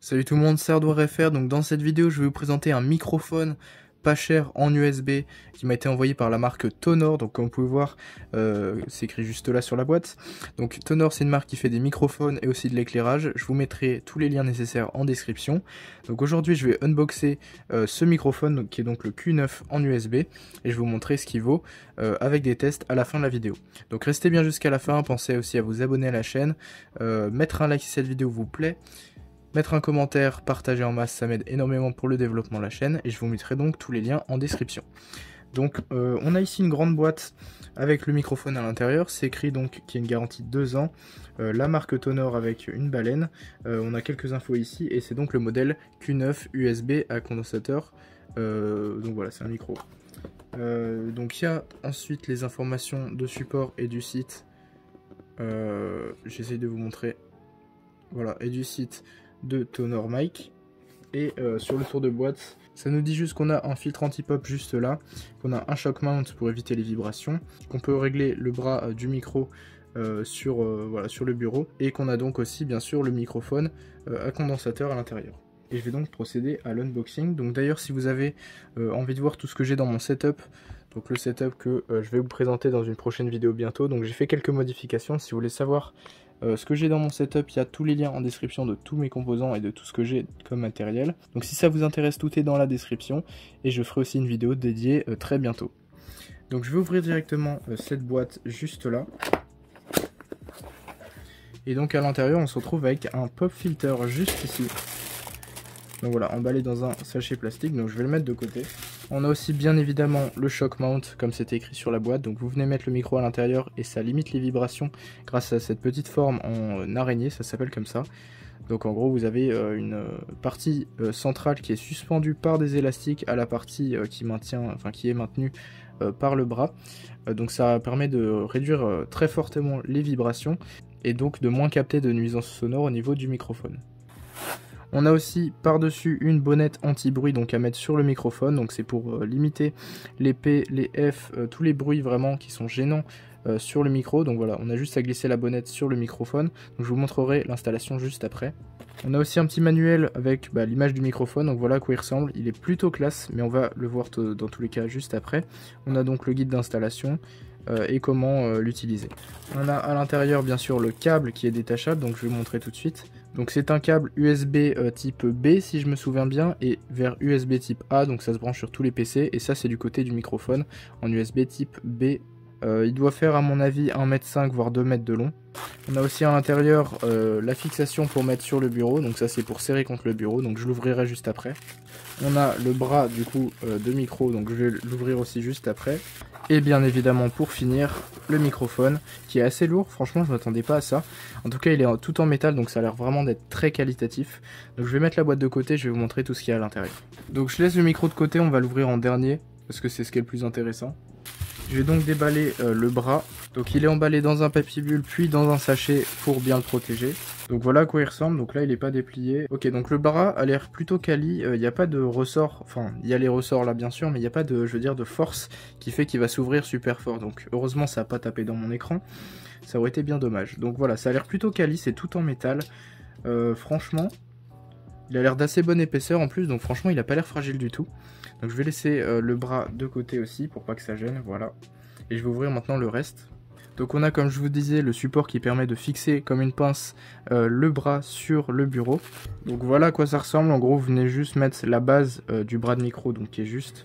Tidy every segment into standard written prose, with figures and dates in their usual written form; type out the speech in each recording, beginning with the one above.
Salut tout le monde, c'est Hardware.fr. Donc dans cette vidéo, je vais vous présenter un microphone pas cher en USB qui m'a été envoyé par la marque Tonor. Donc comme vous pouvez voir, c'est écrit juste là sur la boîte. Donc Tonor, c'est une marque qui fait des microphones et aussi de l'éclairage. Je vous mettrai tous les liens nécessaires en description. Donc aujourd'hui, je vais unboxer ce microphone qui est donc le Q9 en USB et je vais vous montrer ce qu'il vaut avec des tests à la fin de la vidéo. Donc restez bien jusqu'à la fin, pensez aussi à vous abonner à la chaîne, mettre un like si cette vidéo vous plaît. Mettre un commentaire, partager en masse, ça m'aide énormément pour le développement de la chaîne et je vous mettrai donc tous les liens en description. Donc on a ici une grande boîte avec le microphone à l'intérieur, c'est écrit donc qu'il y a une garantie de 2 ans, la marque Tonor avec une baleine, on a quelques infos ici et c'est donc le modèle Q9 USB à condensateur, donc voilà c'est un micro. Donc il y a ensuite les informations de support et du site, j'essaye de vous montrer, voilà, et du site de Tonor Mic. Et sur le tour de boîte, ça nous dit juste qu'on a un filtre anti-pop juste là, qu'on a un shock mount pour éviter les vibrations, qu'on peut régler le bras du micro voilà, sur le bureau, et qu'on a donc aussi bien sûr le microphone à condensateur à l'intérieur. Et je vais donc procéder à l'unboxing. Donc d'ailleurs, si vous avez envie de voir tout ce que j'ai dans mon setup, donc le setup que je vais vous présenter dans une prochaine vidéo bientôt, donc j'ai fait quelques modifications. Si vous voulez savoir ce que j'ai dans mon setup, il y a tous les liens en description de tous mes composants et de tout ce que j'ai comme matériel. Donc si ça vous intéresse, tout est dans la description et je ferai aussi une vidéo dédiée très bientôt. Donc je vais ouvrir directement cette boîte juste là. Et donc à l'intérieur on se retrouve avec un pop filter juste ici. Donc voilà, emballé dans un sachet plastique, donc je vais le mettre de côté. On a aussi bien évidemment le shock mount, comme c'était écrit sur la boîte. Donc vous venez mettre le micro à l'intérieur et ça limite les vibrations grâce à cette petite forme en araignée, ça s'appelle comme ça. Donc en gros vous avez une partie centrale qui est suspendue par des élastiques à la partie qui est maintenue par le bras. Donc ça permet de réduire très fortement les vibrations et donc de moins capter de nuisances sonores au niveau du microphone. On a aussi par-dessus une bonnette anti-bruit donc à mettre sur le microphone, donc c'est pour limiter les P, les F, tous les bruits vraiment qui sont gênants sur le micro. Donc voilà, on a juste à glisser la bonnette sur le microphone, donc je vous montrerai l'installation juste après. On a aussi un petit manuel avec l'image du microphone, donc voilà à quoi il ressemble, il est plutôt classe, mais on va le voir dans tous les cas juste après. On a donc le guide d'installation et comment l'utiliser. On a à l'intérieur bien sûr le câble qui est détachable, donc je vais vous montrer tout de suite. Donc c'est un câble USB type B si je me souviens bien, et vers USB type A, donc ça se branche sur tous les PC, et ça c'est du côté du microphone en USB type B. Il doit faire à mon avis 1,5 m voire 2 m de long. On a aussi à l'intérieur la fixation pour mettre sur le bureau, donc ça c'est pour serrer contre le bureau, donc je l'ouvrirai juste après. On a le bras du coup de micro, donc je vais l'ouvrir aussi juste après. Et bien évidemment pour finir, le microphone qui est assez lourd, franchement je m'attendais pas à ça. En tout cas il est tout en métal, donc ça a l'air vraiment d'être très qualitatif. Donc je vais mettre la boîte de côté, je vais vous montrer tout ce qu'il y a à l'intérieur. Donc je laisse le micro de côté, on va l'ouvrir en dernier, parce que c'est ce qui est le plus intéressant. Je vais donc déballer le bras, donc il est emballé dans un papier bulle puis dans un sachet pour bien le protéger. Donc voilà à quoi il ressemble, donc là il n'est pas déplié. Ok, donc le bras a l'air plutôt quali, il n'y a pas de ressort, enfin il y a les ressorts là bien sûr, mais il n'y a pas de, je veux dire, de force qui fait qu'il va s'ouvrir super fort. Donc heureusement ça n'a pas tapé dans mon écran, ça aurait été bien dommage. Donc voilà, ça a l'air plutôt quali, c'est tout en métal, franchement... Il a l'air d'assez bonne épaisseur en plus, donc franchement il a pas l'air fragile du tout. Donc je vais laisser le bras de côté aussi pour pas que ça gêne, voilà. Et je vais ouvrir maintenant le reste. Donc on a, comme je vous disais, le support qui permet de fixer comme une pince le bras sur le bureau. Donc voilà à quoi ça ressemble, en gros vous venez juste mettre la base du bras de micro, donc qui est juste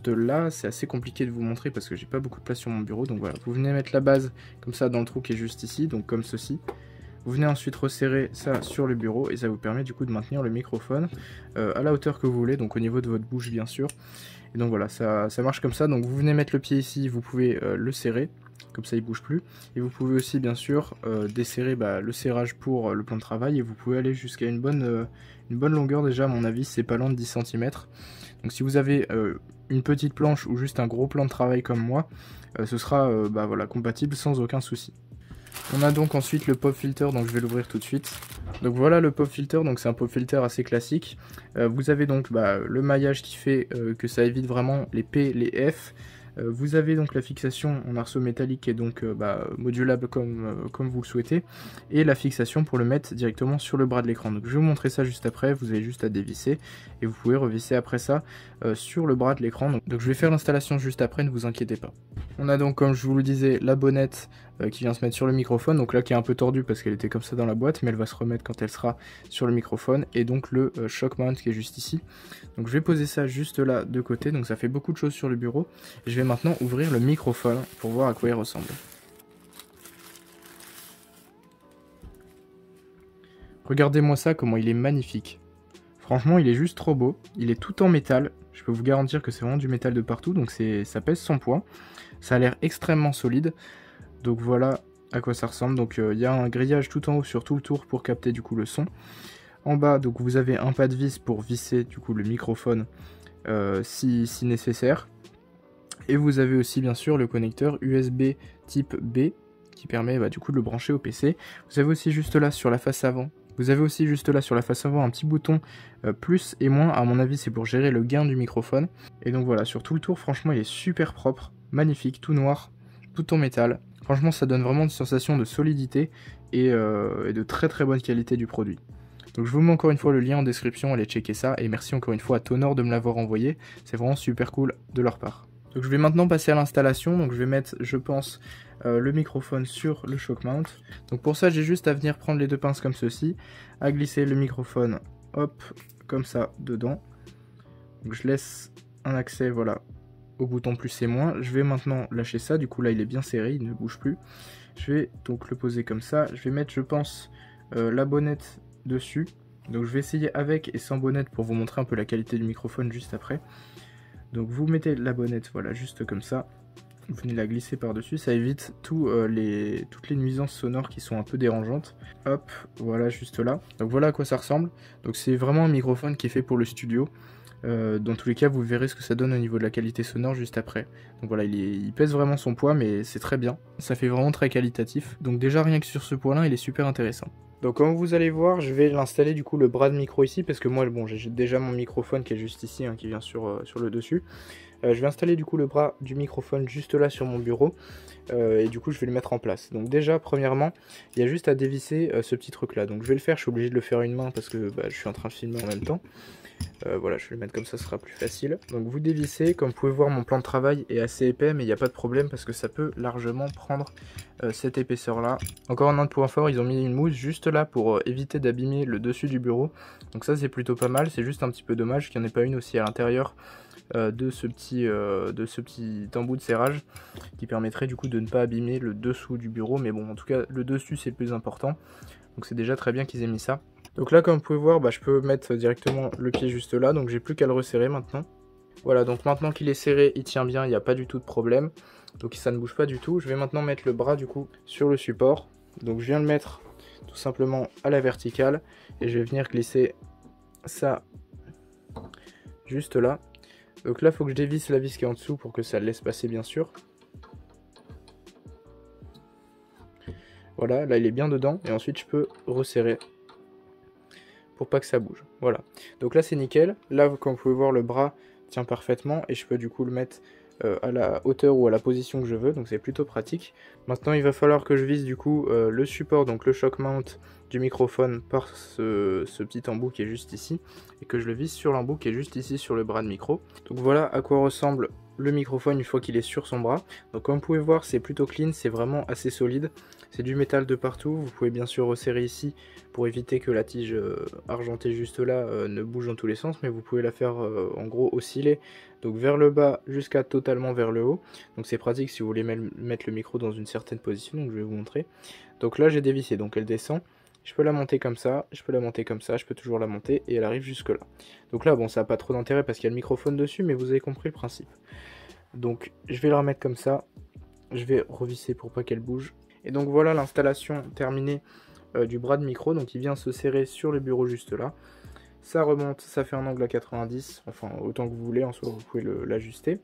là. C'est assez compliqué de vous montrer parce que j'ai pas beaucoup de place sur mon bureau, donc voilà. Vous venez mettre la base comme ça dans le trou qui est juste ici, donc comme ceci. Vous venez ensuite resserrer ça sur le bureau et ça vous permet du coup de maintenir le microphone à la hauteur que vous voulez, donc au niveau de votre bouche bien sûr. Et donc voilà, ça marche comme ça. Donc vous venez mettre le pied ici, vous pouvez le serrer, comme ça il bouge plus. Et vous pouvez aussi bien sûr desserrer le serrage pour le plan de travail, et vous pouvez aller jusqu'à une bonne longueur déjà, à mon avis c'est pas loin de 10 cm. Donc si vous avez une petite planche ou juste un gros plan de travail comme moi, ce sera voilà, compatible sans aucun souci. On a donc ensuite le pop filter, donc je vais l'ouvrir tout de suite. Donc voilà le pop filter, donc c'est un pop filter assez classique. Vous avez donc le maillage qui fait que ça évite vraiment les P, les F. Vous avez donc la fixation en arceau métallique qui est donc modulable comme vous le souhaitez, et la fixation pour le mettre directement sur le bras de l'écran. Donc je vais vous montrer ça juste après, vous avez juste à dévisser et vous pouvez revisser après ça sur le bras de l'écran. Donc je vais faire l'installation juste après, ne vous inquiétez pas. On a donc, comme je vous le disais, la bonnette qui vient se mettre sur le microphone, donc là qui est un peu tordue parce qu'elle était comme ça dans la boîte, mais elle va se remettre quand elle sera sur le microphone, et donc le shock mount qui est juste ici. Donc je vais poser ça juste là de côté, donc ça fait beaucoup de choses sur le bureau. Et je vais maintenant ouvrir le microphone pour voir à quoi il ressemble. Regardez-moi ça, comment il est magnifique. Franchement, il est juste trop beau. Il est tout en métal. Je peux vous garantir que c'est vraiment du métal de partout, donc ça pèse 100 poids. Ça a l'air extrêmement solide. Donc voilà à quoi ça ressemble. Donc il y a un grillage tout en haut sur tout le tour pour capter du coup le son. En bas, donc vous avez un pas de vis pour visser du coup le microphone si nécessaire. Et vous avez aussi bien sûr le connecteur USB type B qui permet du coup de le brancher au PC. Vous avez aussi juste là sur la face avant. Vous avez aussi juste là sur la face avant un petit bouton plus et moins. À mon avis, c'est pour gérer le gain du microphone. Et donc voilà, sur tout le tour, franchement, il est super propre, magnifique, tout noir, tout en métal. Franchement, ça donne vraiment une sensation de solidité et de très très bonne qualité du produit. Donc je vous mets encore une fois le lien en description, allez checker ça. Et merci encore une fois à Tonor de me l'avoir envoyé. C'est vraiment super cool de leur part. Donc je vais maintenant passer à l'installation, donc je vais mettre, je pense, le microphone sur le shock mount. Donc pour ça, j'ai juste à venir prendre les deux pinces comme ceci, à glisser le microphone, hop, comme ça, dedans. Donc je laisse un accès, voilà, au bouton plus et moins. Je vais maintenant lâcher ça, du coup là il est bien serré, il ne bouge plus. Je vais donc le poser comme ça, je vais mettre, je pense, la bonnette dessus. Donc je vais essayer avec et sans bonnette pour vous montrer un peu la qualité du microphone juste après. Donc vous mettez la bonnette, voilà, juste comme ça. Vous venez la glisser par-dessus, ça évite toutes les nuisances sonores qui sont un peu dérangeantes. Hop, voilà, juste là. Donc voilà à quoi ça ressemble. Donc c'est vraiment un microphone qui est fait pour le studio. Dans tous les cas, vous verrez ce que ça donne au niveau de la qualité sonore juste après. Donc voilà, il pèse vraiment son poids, mais c'est très bien. Ça fait vraiment très qualitatif. Donc déjà, rien que sur ce point-là, il est super intéressant. Donc comme vous allez voir, je vais l'installer du coup le bras de micro ici, parce que moi, bon, j'ai déjà mon microphone qui est juste ici, qui vient sur le dessus. Je vais installer du coup le bras du microphone juste là sur mon bureau, et du coup je vais le mettre en place. Donc déjà, premièrement, il y a juste à dévisser ce petit truc là. Donc je vais le faire, je suis obligé de le faire une main parce que je suis en train de filmer en même temps. Voilà, je vais le mettre comme ça, ce sera plus facile. Donc vous dévissez, comme vous pouvez voir, mon plan de travail est assez épais, mais il n'y a pas de problème parce que ça peut largement prendre cette épaisseur là. Encore un autre point fort, ils ont mis une mousse juste là pour éviter d'abîmer le dessus du bureau. Donc ça c'est plutôt pas mal, c'est juste un petit peu dommage qu'il n'y en ait pas une aussi à l'intérieur de ce petit embout de serrage qui permettrait du coup de ne pas abîmer le dessous du bureau. Mais bon, en tout cas le dessus c'est le plus important, donc c'est déjà très bien qu'ils aient mis ça. Donc là, comme vous pouvez voir, je peux mettre directement le pied juste là, donc j'ai plus qu'à le resserrer maintenant. Voilà, donc maintenant qu'il est serré, il tient bien, il n'y a pas du tout de problème. Donc ça ne bouge pas du tout. Je vais maintenant mettre le bras du coup sur le support. Donc je viens le mettre tout simplement à la verticale et je vais venir glisser ça juste là. Donc là, il faut que je dévisse la vis qui est en dessous pour que ça le laisse passer, bien sûr. Voilà, là il est bien dedans et ensuite je peux resserrer pour pas que ça bouge. Voilà, donc là c'est nickel. Là, comme vous pouvez voir, le bras tient parfaitement et je peux du coup le mettre à la hauteur ou à la position que je veux, donc c'est plutôt pratique. Maintenant il va falloir que je vise du coup le support, donc le shock mount du microphone par ce petit embout qui est juste ici, et que je le vise sur l'embout qui est juste ici sur le bras de micro. Donc voilà à quoi ressemble le microphone une fois qu'il est sur son bras. Donc comme vous pouvez voir, c'est plutôt clean, c'est vraiment assez solide. C'est du métal de partout. Vous pouvez bien sûr resserrer ici pour éviter que la tige argentée juste là ne bouge dans tous les sens, mais vous pouvez la faire en gros osciller, donc vers le bas jusqu'à totalement vers le haut. Donc c'est pratique si vous voulez mettre le micro dans une certaine position, donc je vais vous montrer. Donc là j'ai dévissé, donc elle descend. Je peux la monter comme ça, je peux la monter comme ça, je peux toujours la monter et elle arrive jusque là. Donc là bon, ça n'a pas trop d'intérêt parce qu'il y a le microphone dessus, mais vous avez compris le principe. Donc je vais la remettre comme ça, je vais revisser pour pas qu'elle bouge. Et donc voilà l'installation terminée du bras de micro, donc il vient se serrer sur le bureau juste là. Ça remonte, ça fait un angle à 90, enfin autant que vous voulez, en soi vous pouvez l'ajuster.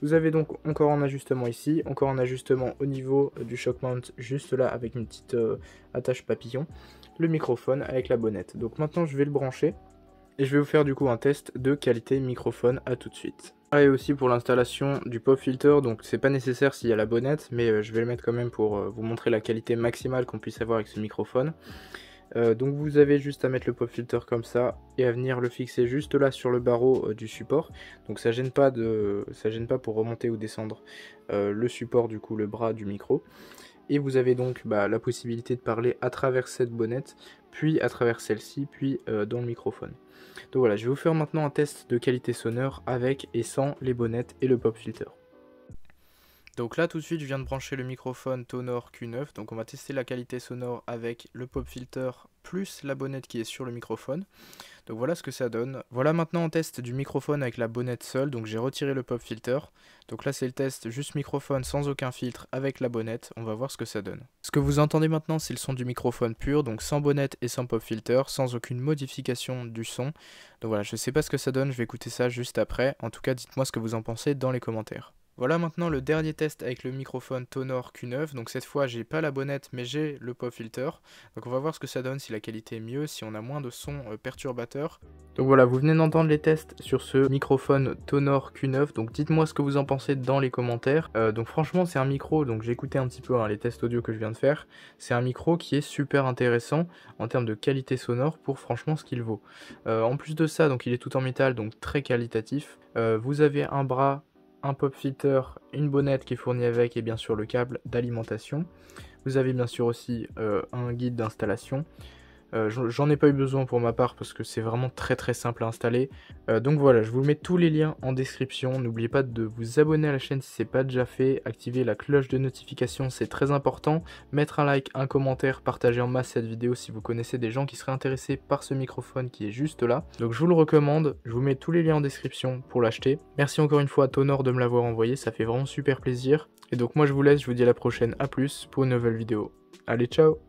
Vous avez donc encore un ajustement ici, encore un ajustement au niveau du shock mount juste là avec une petite attache papillon, le microphone avec la bonnette. Donc maintenant je vais le brancher et je vais vous faire du coup un test de qualité microphone, à tout de suite. Et aussi pour l'installation du pop filter, donc c'est pas nécessaire s'il y a la bonnette, mais je vais le mettre quand même pour vous montrer la qualité maximale qu'on puisse avoir avec ce microphone. Donc vous avez juste à mettre le pop filter comme ça et à venir le fixer juste là sur le barreau du support. Donc ça gêne pas pour remonter ou descendre le support, du coup le bras du micro. Et vous avez donc la possibilité de parler à travers cette bonnette, puis à travers celle-ci, puis dans le microphone. Donc voilà, je vais vous faire maintenant un test de qualité sonore avec et sans les bonnettes et le pop filter. Donc là tout de suite je viens de brancher le microphone Tonor Q9, donc on va tester la qualité sonore avec le pop filter plus la bonnette qui est sur le microphone. Donc voilà ce que ça donne. Voilà maintenant un test du microphone avec la bonnette seule, donc j'ai retiré le pop filter. Donc là c'est le test juste microphone sans aucun filtre avec la bonnette, on va voir ce que ça donne. Ce que vous entendez maintenant c'est le son du microphone pur, donc sans bonnette et sans pop filter, sans aucune modification du son. Donc voilà, je sais pas ce que ça donne, je vais écouter ça juste après. En tout cas dites-moi ce que vous en pensez dans les commentaires. Voilà maintenant le dernier test avec le microphone Tonor Q9, donc cette fois j'ai pas la bonnette mais j'ai le pop filter, donc on va voir ce que ça donne, si la qualité est mieux, si on a moins de sons perturbateurs. Donc voilà, vous venez d'entendre les tests sur ce microphone Tonor Q9, donc dites-moi ce que vous en pensez dans les commentaires. Donc franchement c'est un micro, donc j'ai écouté un petit peu les tests audio que je viens de faire, c'est un micro qui est super intéressant en termes de qualité sonore pour franchement ce qu'il vaut. En plus de ça, donc il est tout en métal, donc très qualitatif. Vous avez un bras, un pop filter, une bonnette qui est fournie avec et bien sûr le câble d'alimentation. Vous avez bien sûr aussi un guide d'installation. J'en ai pas eu besoin pour ma part parce que c'est vraiment très simple à installer. Donc voilà, je vous mets tous les liens en description. N'oubliez pas de vous abonner à la chaîne si c'est pas déjà fait. Activer la cloche de notification, c'est très important. Mettre un like, un commentaire, partager en masse cette vidéo si vous connaissez des gens qui seraient intéressés par ce microphone qui est juste là. Donc je vous le recommande, je vous mets tous les liens en description pour l'acheter. Merci encore une fois à Tonor de me l'avoir envoyé, ça fait vraiment super plaisir. Et donc moi je vous laisse, je vous dis à la prochaine, à plus pour une nouvelle vidéo. Allez, ciao!